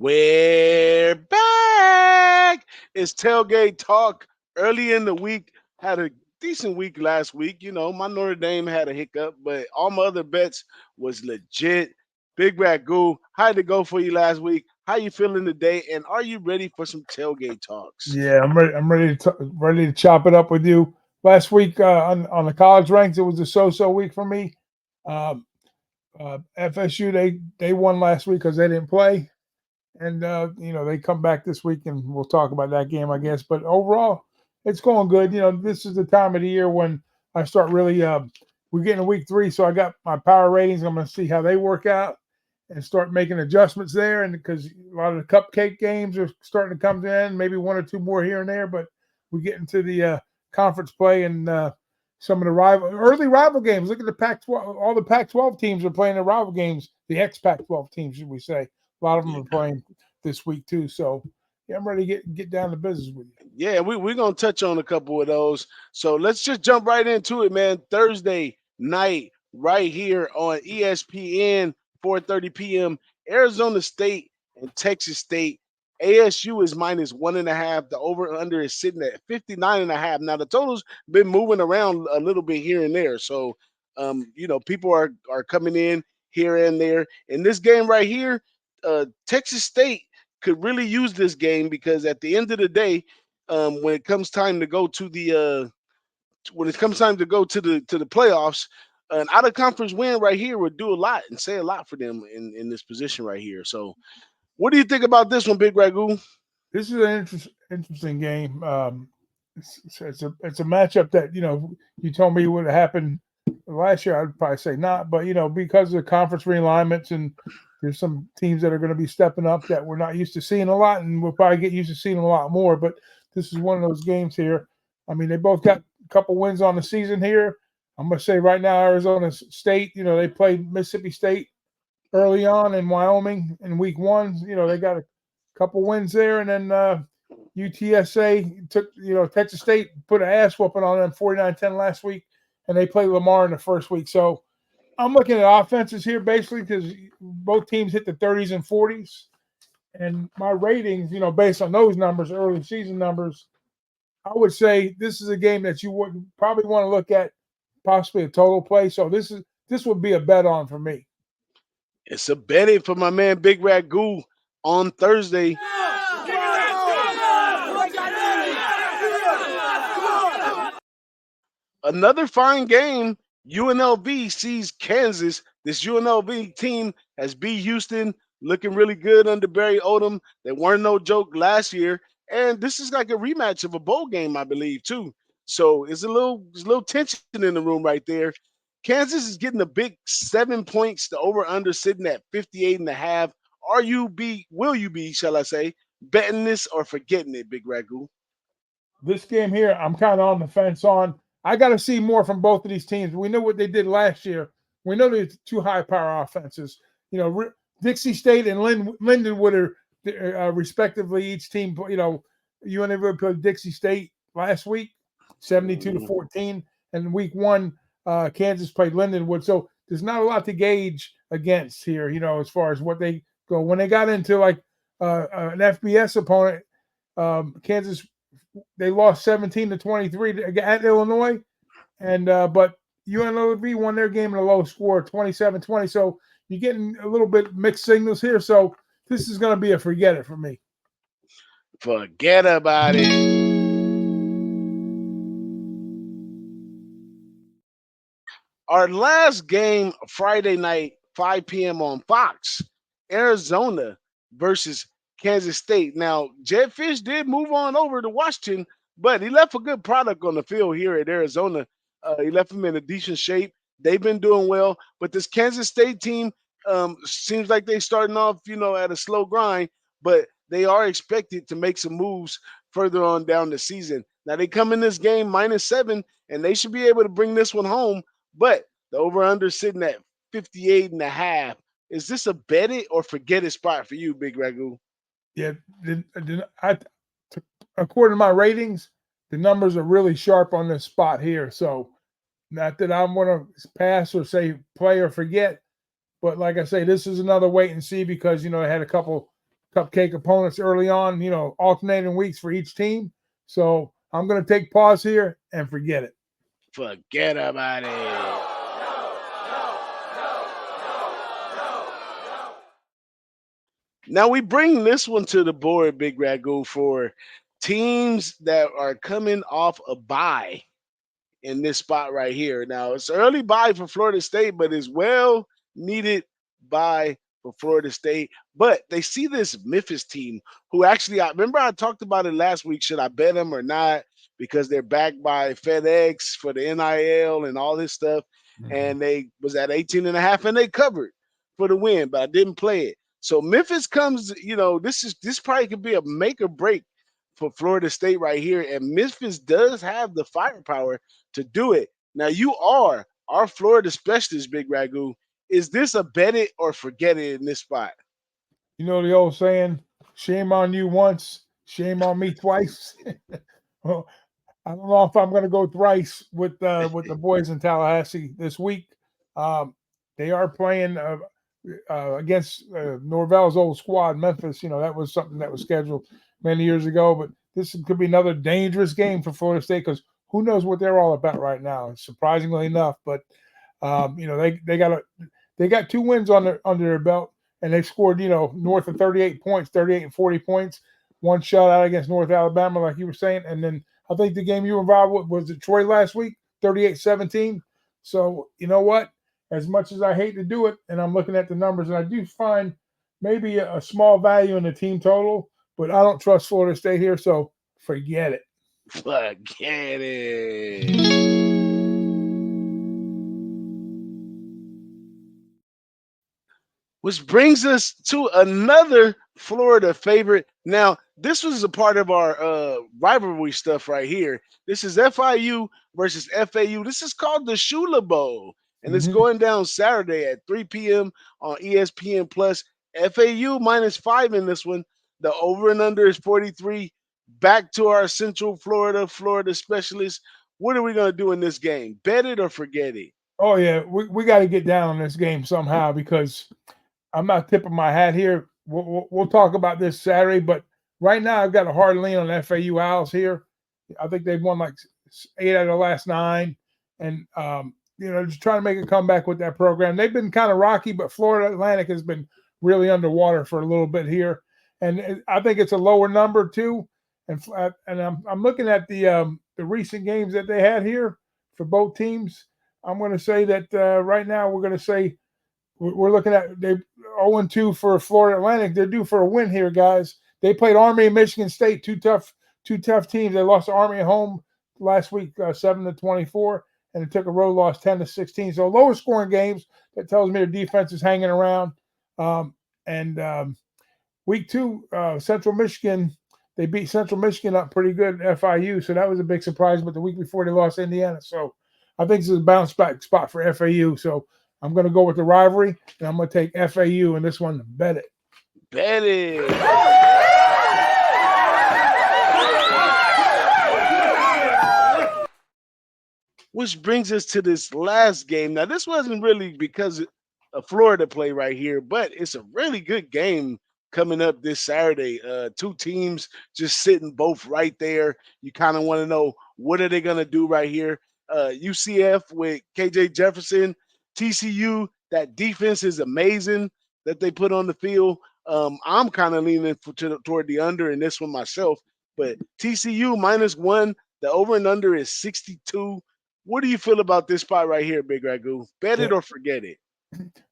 We're back. It's Tailgate Talk. Early in the week, had a decent week last week. My Notre Dame had a hiccup, but all my other bets was legit. Big Ragoo, how'd it go for you last week? How you feeling today? And are you ready for some Tailgate Talks? Yeah, I'm ready. I'm ready to chop it up with you. Last week on the college ranks, it was a so-so week for me. Um, FSU they won last week because they didn't play, and they come back this week, and we'll talk about that game, I guess. But overall, it's going good. This is the time of the year when I start really. We're getting to week 3, so I got my power ratings. I'm going to see how they work out and start making adjustments there. And because a lot of the cupcake games are starting to come in, maybe one or two more here and there, but we get into the conference play and some of the early rival games. Look at the Pac-12. All the Pac-12 teams are playing their rival games. The ex-Pac-12 teams, should we say? A lot of them are playing this week too. So yeah, I'm ready to get down to business with you. Yeah, we're going to touch on a couple of those. So let's just jump right into it, man. Thursday night, right here on ESPN, 4:30 p.m., Arizona State and Texas State. ASU is -1.5. The over-under is sitting at 59.5. Now, the total's been moving around a little bit here and there. So, people are coming in here and there. In this game right here, Texas State could really use this game because at the end of the day, when it comes time to go to the playoffs, an out of conference win right here would do a lot and say a lot for them in this position right here. So, what do you think about this one, Big Ragoo? This is an interesting game. It's a matchup that you told me would have happened last year. I'd probably say not, but because of the conference realignments and there's some teams that are going to be stepping up that we're not used to seeing a lot, and we'll probably get used to seeing a lot more. But this is one of those games here. I mean, they both got a couple wins on the season here. I'm going to say right now, Arizona State, they played Mississippi State early on in Wyoming in week 1. They got a couple wins there, and then UTSA took, Texas State put an ass whooping on them 49-10 last week, and they played Lamar in the first week. So I'm looking at offenses here basically because both teams hit the 30s and 40s. And my ratings, based on those numbers, early season numbers, I would say this is a game that you would probably want to look at possibly a total play. So this would be a bet on for me. It's a betting for my man Big Ragoo on Thursday. Another fine game. UNLV sees Kansas. This UNLV team has beat Houston, looking really good under Barry Odom. They weren't no joke last year, and this is like a rematch of a bowl game, I believe, too. So it's a little tension in the room right there. Kansas is getting a big 7 points. The over/under sitting at 58.5. Will you be, shall I say, betting this or forgetting it, Big Ragoo? This game here, I'm kind of on the fence on. I got to see more from both of these teams. We know what they did last year. We know they're two high-power offenses. Dixie State and Lindenwood are respectively each team. UNLV played Dixie State last week, 72-14, and week 1, Kansas played Lindenwood. So there's not a lot to gauge against here. As far as what they go when they got into like an FBS opponent, Kansas. They lost 17-23 at Illinois, and but UNLV won their game in a low score, 27-20. So you're getting a little bit mixed signals here. So this is going to be a forget it for me. Forget about it. Our last game, Friday night, 5 p.m. on Fox, Arizona versus Kansas State. Now, Jed Fish did move on over to Washington, but he left a good product on the field here at Arizona. He left them in a decent shape. They've been doing well, but this Kansas State team seems like they're starting off, at a slow grind, but they are expected to make some moves further on down the season. Now, they come in this game -7, and they should be able to bring this one home, but the over-under sitting at 58.5. Is this a bet it or forget it spot for you, Big Ragoo? Yeah, according to my ratings, the numbers are really sharp on this spot here. So, not that I'm going to pass or say play or forget, but like I say, this is another wait and see because I had a couple cupcake opponents early on, alternating weeks for each team. So I'm going to take pause here and forget it. Forget about it. Now we bring this one to the board, Big Ragoo, for teams that are coming off a bye in this spot right here. Now it's early bye for Florida State, but it's well needed bye for Florida State. But they see this Memphis team who actually, I remember I talked about it last week. Should I bet them or not? Because they're backed by FedEx for the NIL and all this stuff. And they was at 18.5 and they covered for the win, but I didn't play it. So Memphis comes, this probably could be a make or break for Florida State right here. And Memphis does have the firepower to do it. Now you are our Florida specialist, Big Ragoo. Is this a bet it or forget it in this spot? You know the old saying, shame on you once, shame on me twice. Well, I don't know if I'm going to go thrice with the boys in Tallahassee this week. They are playing against Norvell's old squad, Memphis. That was something that was scheduled many years ago. But this could be another dangerous game for Florida State because who knows what they're all about right now, surprisingly enough. But they got 2 wins under their belt, and they've scored north of 38 points, 38 and 40 points. One shutout against North Alabama, like you were saying, and then I think the game you were involved with was Detroit last week, 38-17. So you know what? As much as I hate to do it, and I'm looking at the numbers, and I do find maybe a small value in the team total, but I don't trust Florida State here, so forget it. Forget it. Which brings us to another Florida favorite. Now, this was a part of our rivalry stuff right here. This is FIU versus FAU. This is called the Shula Bowl, and it's going down Saturday at 3 p.m. on ESPN Plus. FAU -5 in this one. The over and under is 43. Back to our Central Florida specialist. What are we going to do in this game? Bet it or forget it? Oh, yeah. We got to get down on this game somehow because I'm not tipping my hat here. We'll talk about this Saturday, but right now I've got a hard lean on FAU Owls here. I think they've won like 8 out of the last 9, and just trying to make a comeback with that program. They've been kind of rocky, but Florida Atlantic has been really underwater for a little bit here, and I think it's a lower number too. And I'm looking at the recent games that they had here for both teams. I'm going to say that right now we're going to say we're looking at they 0-2 for Florida Atlantic. They're due for a win here, guys. They played Army and Michigan State, two tough teams. They lost to Army at home last week, 7-24, and it took a road loss 10-16. So lower scoring games. That tells me their defense is hanging around. Week 2, Central Michigan, they beat Central Michigan up pretty good at FIU, so that was a big surprise. But the week before, they lost to Indiana. So I think this is a bounce back spot for FAU. So I'm going to go with the rivalry, and I'm going to take FAU in this one. Bet it. Bet it. Which brings us to this last game. Now, this wasn't really because of Florida play right here, but it's a really good game coming up this Saturday. 2 teams just sitting both right there. You kind of want to know what are they going to do right here. UCF with KJ Jefferson, TCU, that defense is amazing that they put on the field. I'm kind of leaning toward the under in this one myself, but TCU -1, the over and under is 62. What do you feel about this spot right here, Big Ragoo? Bet it or forget it.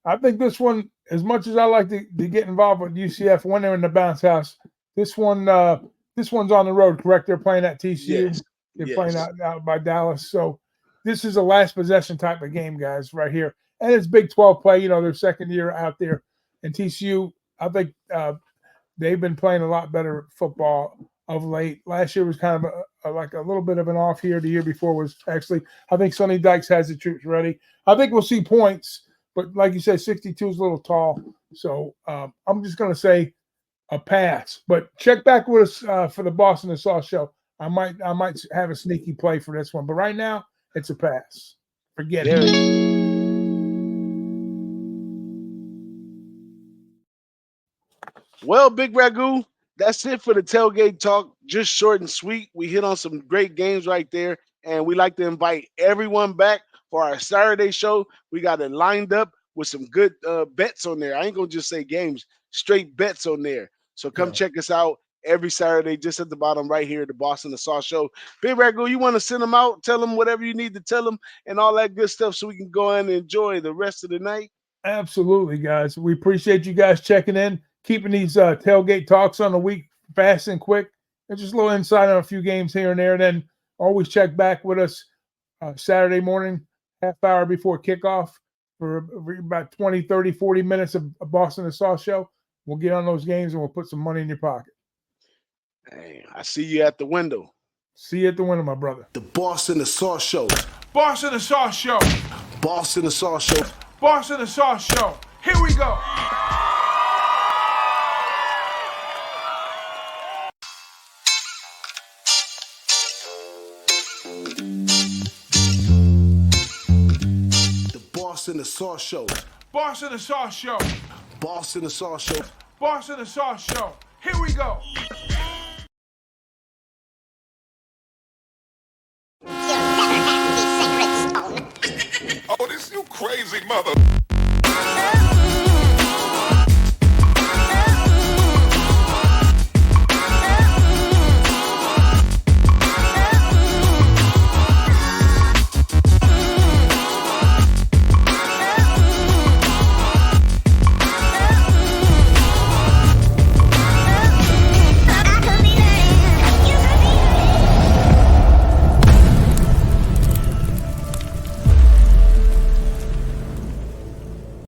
I think this one, as much as I like to get involved with UCF when they're in the bounce house, this one's on the road, correct? They're playing at TCU. Yes. They're playing out by Dallas. So this is a last possession type of game, guys, right here. And it's Big 12 play, their second year out there. And TCU, I think they've been playing a lot better football of late. Last year was kind of like a little bit of an off year. The year before was actually, I think Sonny Dykes has the troops ready. I think we'll see points, but like you said, 62 is a little tall. So I'm just going to say a pass. But check back with us for the Boston and Sauce show. I might have a sneaky play for this one, but right now it's a pass. Forget it. Well, Big Ragu, that's it for the tailgate talk. Just short and sweet. We hit on some great games right there, and we like to invite everyone back for our Saturday show. We got it lined up with some good bets on there. I ain't gonna just say games, straight bets on there. So come Yeah. check us out every Saturday, just at the bottom right here, the Boston the Sauce Show. Big Ragu, you want to send them out, tell them whatever you need to tell them, and all that good stuff, so we can go in and enjoy the rest of the night. Absolutely, guys. We appreciate you guys checking in, keeping these tailgate talks on the week fast and quick. And just a little insight on a few games here and there. And then always check back with us Saturday morning, half hour before kickoff for about 20, 30, 40 minutes of Boston the Sauce Show. We'll get on those games and we'll put some money in your pocket. Hey, I see you at the window. See you at the window, my brother. The Boston the Sauce Show. Boston the Sauce Show. Boston the Sauce Show. Boston the Sauce Show. Here we go. The Boston the Sauce Show. Boston the Sauce Show. Boston the Sauce Show. Boston the Sauce Show. Here we go. You'll never have the sacred stone. Oh, this you crazy mother.